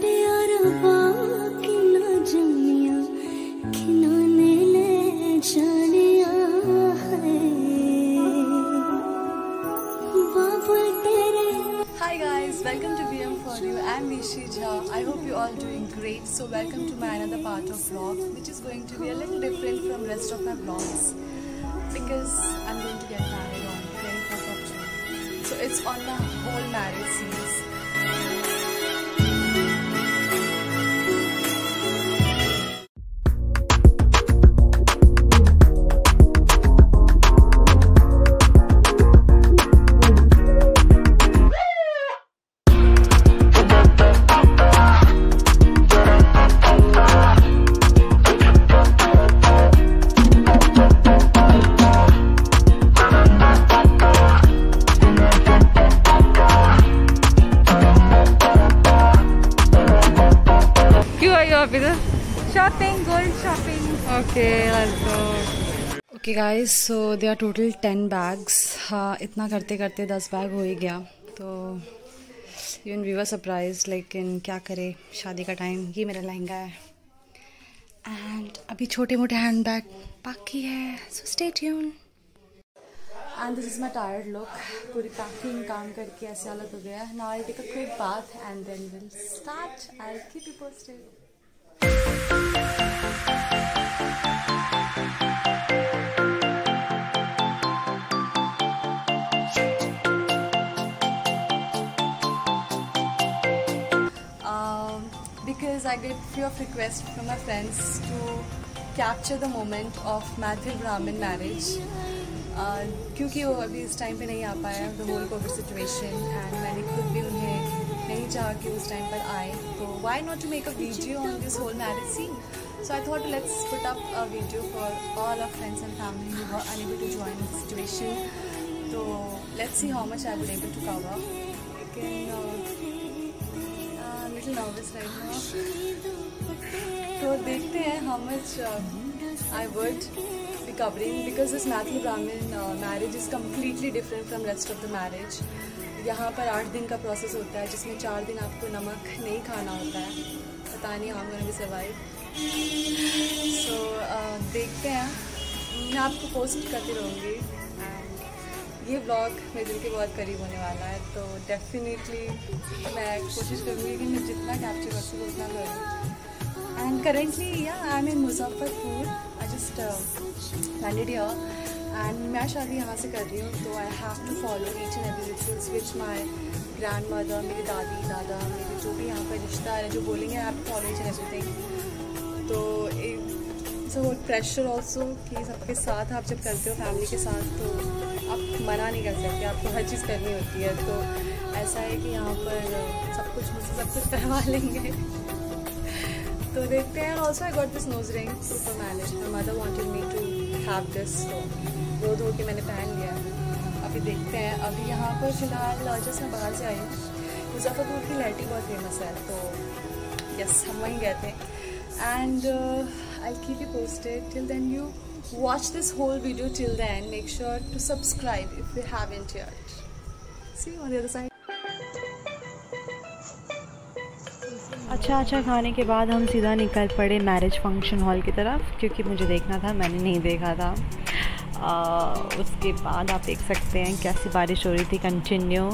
Hi guys, welcome to BM for you. I'm Nishi Jha. I hope you all doing great. So welcome to my another part of vlog, which is going to be a little different from rest of my vlogs because I'm going to get married on 24th of June. So it's on the whole marriage series. Shopping, gold shopping. Okay, let's go. Okay guys, so there are total 10 bags. हाँ, इतना करते करते 10 bag हो ही गया. तो even we were surprised, लेकिन क्या करे, शादी का टाइम. ये मेरा लहंगा है. And अभी छोटे मोटे हैंड बैग बाकी है. So stay tuned. And this is my tired look. पूरी पैकिंग काम करके ऐसे हालत हो गया. Now I'll take a quick bath and then we'll start. I'll keep you posted. Because I get few of requests from my friends to capture the moment of Mathil Brahmin marriage. क्योंकि वो अभी इस time पे नहीं आ पाया, the whole COVID situation, and मैंने खुद भी उन्हें नहीं चाहा कि उस टाइम पर आए. तो why not to make a video on this whole marriage scene? So I thought let's put up a video for all our friends and family who were unable to join the situation. So let's see how much I was able to cover. I'm a little nervous right now. So देखते हैं how much I would be covering, because this Mathil Brahmin marriage is completely different from rest of the marriage. यहाँ पर 8 दिन का process होता है जिसमें 4 दिन आपको नमक नहीं खाना होता है. पता नहीं हम गोना भी सर्वाइव. सो देखते हैं, मैं आपको पोस्ट करती रहूँगी. ये व्लॉग मेरे दिल के बहुत करीब होने वाला है, तो डेफिनेटली मैं कोशिश करूँगी कि मैं जितना कैप्चर कर सकूँ उतना करूँ. And currently I am in Muzaffarpur. I just landed here and मैं शादी यहाँ से कर रही हूँ, तो I have to follow each and every rituals which my grandmother, मेरी दादी दादा, मेरे जो भी यहाँ पर रिश्तेदार है जो बोलेंगे I have to follow each and everything. तो सो प्रेशर ऑल्सो कि सबके साथ आप जब करते हो फैमिली के साथ तो आप मना नहीं कर सकते, आपको हर चीज़ करनी होती है. तो ऐसा है कि यहाँ पर सब कुछ मुझसे सब कुछ करवा लेंगे. तो देखते हैं. Also I got this nose ring for marriage. My mother wanted me to have this, तो धो के मैंने पहन लिया. अभी देखते हैं. अभी यहाँ पर फ़िलहाल जैसे मैं बाहर से आई हूँ, मुजफ्फरपुर की लहटी बहुत फेमस है, तो यस हम वहीं गए थे. And I'll keep you posted. Till then, you watch this whole video till then. Make sure to subscribe if you haven't yet. See you on the other side. अच्छा खाने के बाद हम सीधा निकल पड़े मैरिज फंक्शन हॉल की तरफ, क्योंकि मुझे देखना था, मैंने नहीं देखा था. उसके बाद आप देख सकते हैं कैसी बारिश हो रही थी कंटिन्यू.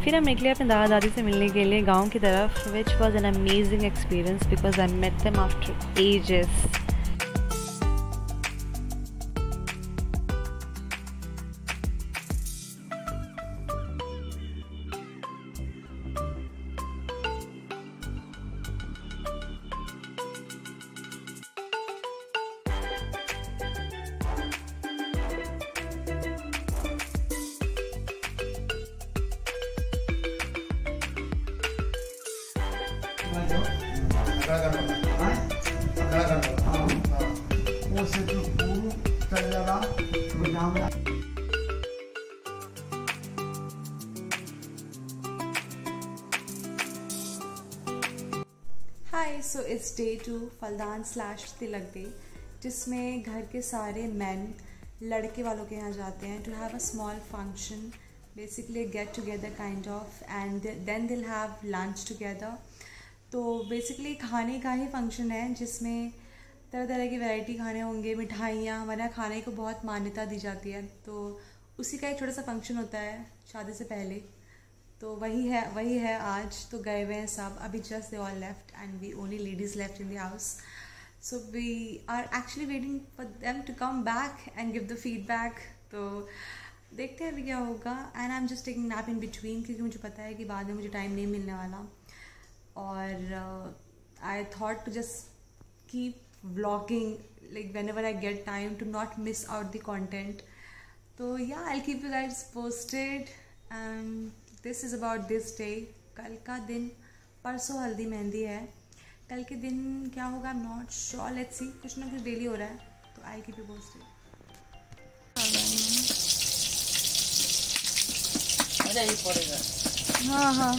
फिर हम निकले अपने दादा दादी से मिलने के लिए गांव की तरफ, which was an amazing experience because I met them after ages. Hi, so it's day 2 phaldan / tilak day, जिसमें घर के सारे मैन लड़के वालों के यहाँ जाते हैं to have a small function, basically get together kind of, and then they'll have lunch together. तो बेसिकली खाने का ही फंक्शन है जिसमें तरह तरह की वैरायटी खाने होंगे, मिठाइयाँ। हमारे यहाँ खाने को बहुत मान्यता दी जाती है, तो उसी का एक छोटा सा फंक्शन होता है शादी से पहले। तो वही है आज। तो गए हुए हैं सब, अभी just they all left and we only ladies left in the house. So we are actually waiting for them to come back and give the feedback. तो देखते हैं अभी क्या होगा। And I am just taking nap in between, क्योंकि मुझे पता है कि बाद में मुझे टाइम नहीं मिलने वाला। और I thought to just keep vlogging like whenever I get time to not miss out the content. So yeah, I'll keep you guys posted and this is about this day. कल का दिन, परसों हल्दी मेहंदी है, कल के दिन क्या होगा I'm not sure, let's see। कुछ ना कुछ डेली हो रहा है, तो I'll keep you posted। हाँ हाँ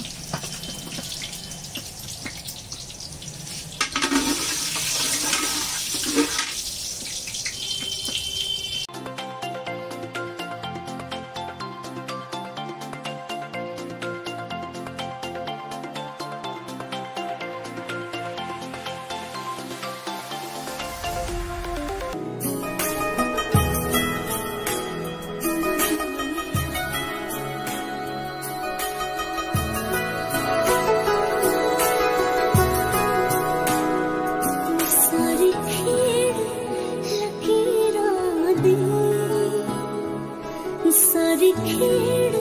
सारी खेड़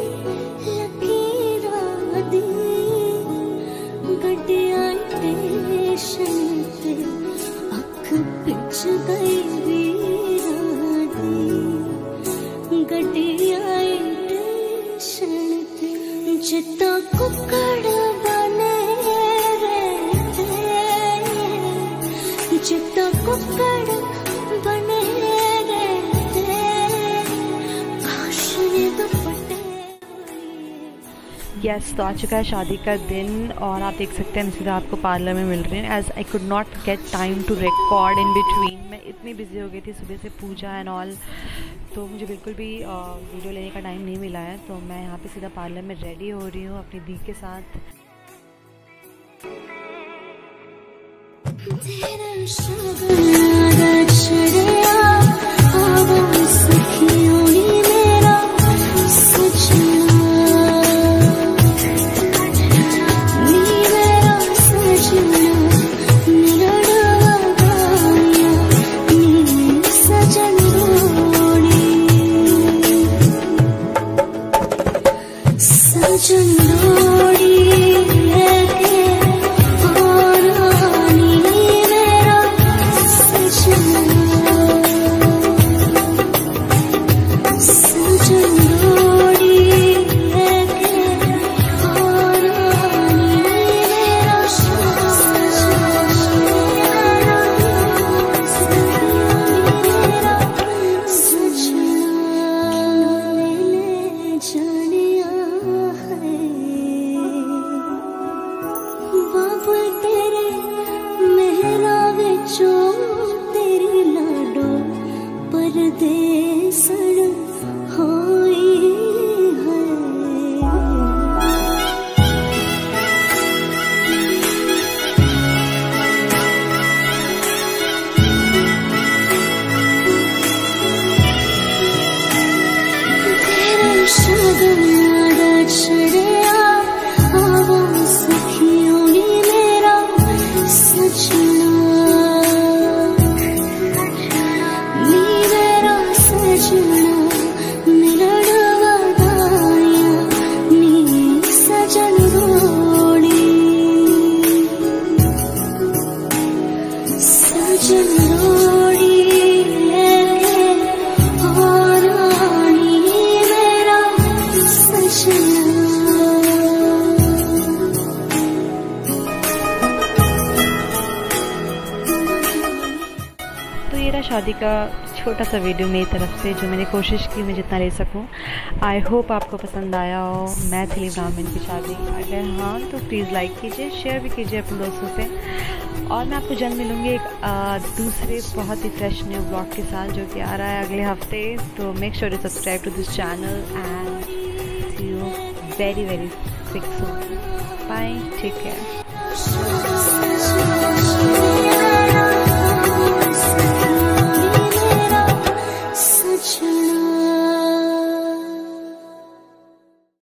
लकीरां दी गड्डियां स्टेशन ते अख पिच गई वीरां दी गड्डियां स्टेशन ते जित्ता कुकड़ बने रहते जित्ता कुकड़ बने यस तो आ चुका है शादी का दिन और आप देख सकते हैं सीधा आपको पार्लर में मिल रहे हैं। As I could not get time to record in between, मैं इतनी बिजी हो गई थी सुबह से पूजा एंड ऑल, तो मुझे बिल्कुल भी वीडियो लेने का टाइम नहीं मिला है। तो मैं यहाँ पे सीधा पार्लर में रेडी हो रही हूँ अपनी दी के साथ। शादी का छोटा सा वीडियो मेरी तरफ से जो मैंने कोशिश की मैं जितना ले सकूं। आई होप आपको पसंद आया हो मैथिली ब्राह्मण की शादी। अगर हाँ तो प्लीज़ लाइक कीजिए, शेयर भी कीजिए अपने दोस्तों से। और मैं आपको जल्द मिलूँगी एक दूसरे बहुत ही फ्रेश न्यू ब्लॉग के साथ जो कि आ रहा है अगले हफ्ते। तो make sure to subscribe to this channel and see you very very soon. Bye, take care.